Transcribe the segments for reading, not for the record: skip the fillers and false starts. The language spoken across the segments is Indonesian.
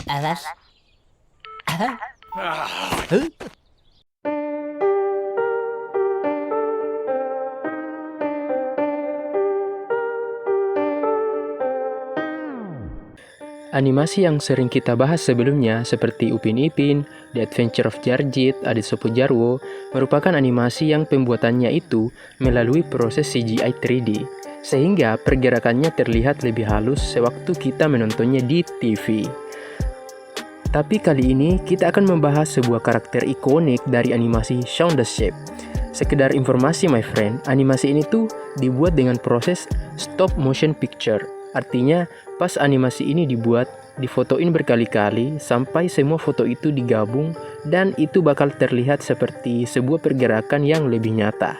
Alas. Animasi yang sering kita bahas sebelumnya seperti Upin Ipin, The Adventure of Jarjit, Aditsopo Jarwo merupakan animasi yang pembuatannya itu melalui proses CGI 3D sehingga pergerakannya terlihat lebih halus sewaktu kita menontonnya di TV. Tapi kali ini kita akan membahas sebuah karakter ikonik dari animasi Shaun the Sheep. Sekedar informasi my friend, animasi ini tuh dibuat dengan proses stop motion picture. Artinya, pas animasi ini dibuat, difotoin berkali-kali sampai semua foto itu digabung dan itu bakal terlihat seperti sebuah pergerakan yang lebih nyata.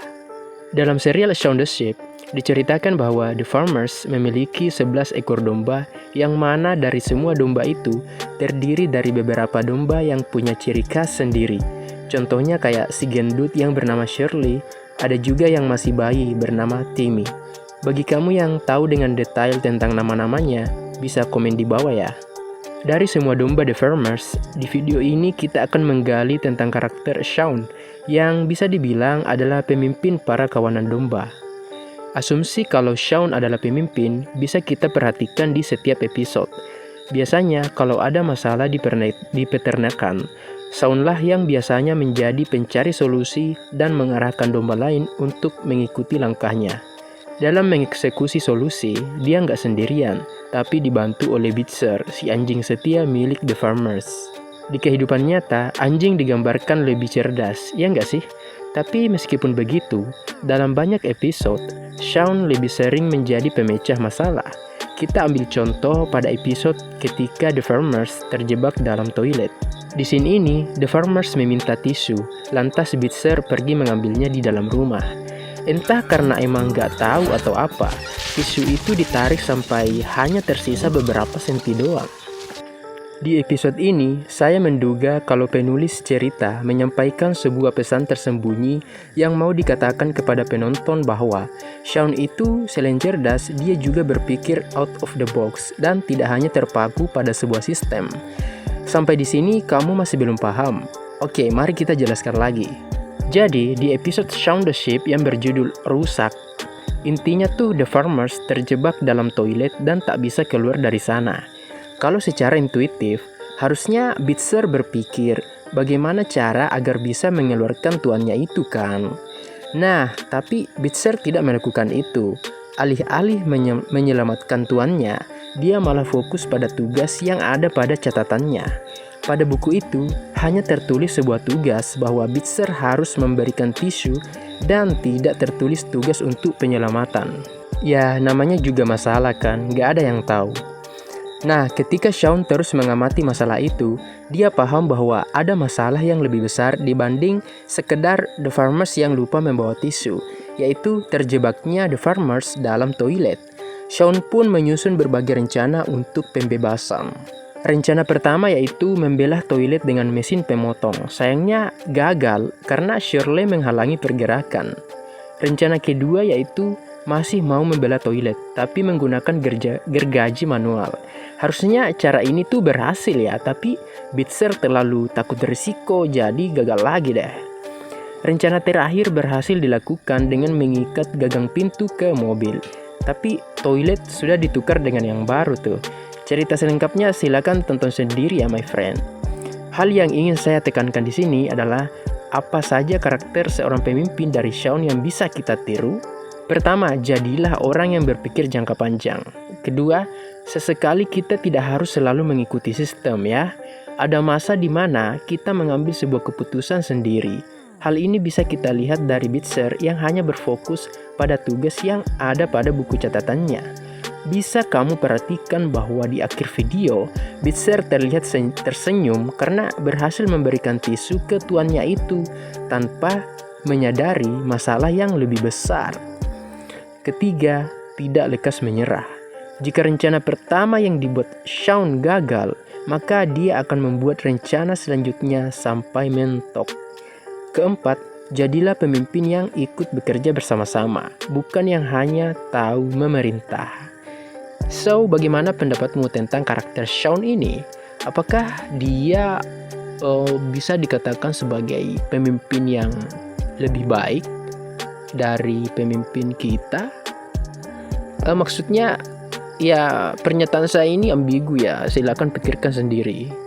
Dalam serial Shaun the Sheep, diceritakan bahwa The Farmers memiliki 11 ekor domba yang mana dari semua domba itu terdiri dari beberapa domba yang punya ciri khas sendiri. Contohnya kayak si gendut yang bernama Shirley, ada juga yang masih bayi bernama Timmy. Bagi kamu yang tahu dengan detail tentang nama-namanya, bisa komen di bawah ya. Dari semua domba The Farmers, di video ini kita akan menggali tentang karakter Shaun yang bisa dibilang adalah pemimpin para kawanan domba. Asumsi kalau Shaun adalah pemimpin bisa kita perhatikan di setiap episode. Biasanya kalau ada masalah di peternakan, Shaun-lah yang biasanya menjadi pencari solusi dan mengarahkan domba lain untuk mengikuti langkahnya. Dalam mengeksekusi solusi, dia nggak sendirian, tapi dibantu oleh Bitzer, si anjing setia milik The Farmers. Di kehidupan nyata, anjing digambarkan lebih cerdas, ya nggak sih? Tapi meskipun begitu, dalam banyak episode, Shaun lebih sering menjadi pemecah masalah. Kita ambil contoh pada episode ketika The Farmers terjebak dalam toilet. Di scene ini, The Farmers meminta tisu, lantas Bitzer pergi mengambilnya di dalam rumah. Entah karena emang nggak tahu atau apa, tisu itu ditarik sampai hanya tersisa beberapa senti doang. Di episode ini, saya menduga kalau penulis cerita menyampaikan sebuah pesan tersembunyi yang mau dikatakan kepada penonton bahwa Shaun itu selain cerdas, dia juga berpikir out of the box dan tidak hanya terpaku pada sebuah sistem. Sampai di sini kamu masih belum paham? Oke, mari kita jelaskan lagi. Jadi, di episode Shaun the Sheep yang berjudul Rusak, intinya tuh The Farmers terjebak dalam toilet dan tak bisa keluar dari sana. Kalau secara intuitif, harusnya Bitzer berpikir bagaimana cara agar bisa mengeluarkan tuannya itu kan. Nah, tapi Bitzer tidak melakukan itu. Alih-alih menyelamatkan tuannya, dia malah fokus pada tugas yang ada pada catatannya. Pada buku itu, hanya tertulis sebuah tugas bahwa Bitzer harus memberikan tisu dan tidak tertulis tugas untuk penyelamatan. Ya, namanya juga masalah kan, gak ada yang tahu. Nah, ketika Shaun terus mengamati masalah itu, dia paham bahwa ada masalah yang lebih besar dibanding sekedar The Farmers yang lupa membawa tisu, yaitu terjebaknya The Farmers dalam toilet. Shaun pun menyusun berbagai rencana untuk pembebasan. Rencana pertama yaitu membelah toilet dengan mesin pemotong. Sayangnya gagal karena Shirley menghalangi pergerakan. Rencana kedua yaitu masih mau membelah toilet tapi menggunakan gergaji manual. Harusnya cara ini tuh berhasil ya, tapi Bitzer terlalu takut risiko jadi gagal lagi deh. Rencana terakhir berhasil dilakukan dengan mengikat gagang pintu ke mobil. Tapi toilet sudah ditukar dengan yang baru tuh. Cerita selengkapnya silakan tonton sendiri ya my friend. Hal yang ingin saya tekankan di sini adalah apa saja karakter seorang pemimpin dari Shaun yang bisa kita tiru. Pertama, jadilah orang yang berpikir jangka panjang. Kedua, sesekali kita tidak harus selalu mengikuti sistem ya. Ada masa di mana kita mengambil sebuah keputusan sendiri. Hal ini bisa kita lihat dari Bitzer yang hanya berfokus pada tugas yang ada pada buku catatannya. Bisa kamu perhatikan bahwa di akhir video, Bitzer terlihat tersenyum karena berhasil memberikan tisu ke tuannya itu tanpa menyadari masalah yang lebih besar. Ketiga, tidak lekas menyerah. Jika rencana pertama yang dibuat Shaun gagal, maka dia akan membuat rencana selanjutnya sampai mentok. Keempat, jadilah pemimpin yang ikut bekerja bersama-sama, bukan yang hanya tahu memerintah. So, bagaimana pendapatmu tentang karakter Shaun ini? Apakah dia bisa dikatakan sebagai pemimpin yang lebih baik dari pemimpin kita? Maksudnya ya, pernyataan saya ini ambigu ya, silakan pikirkan sendiri.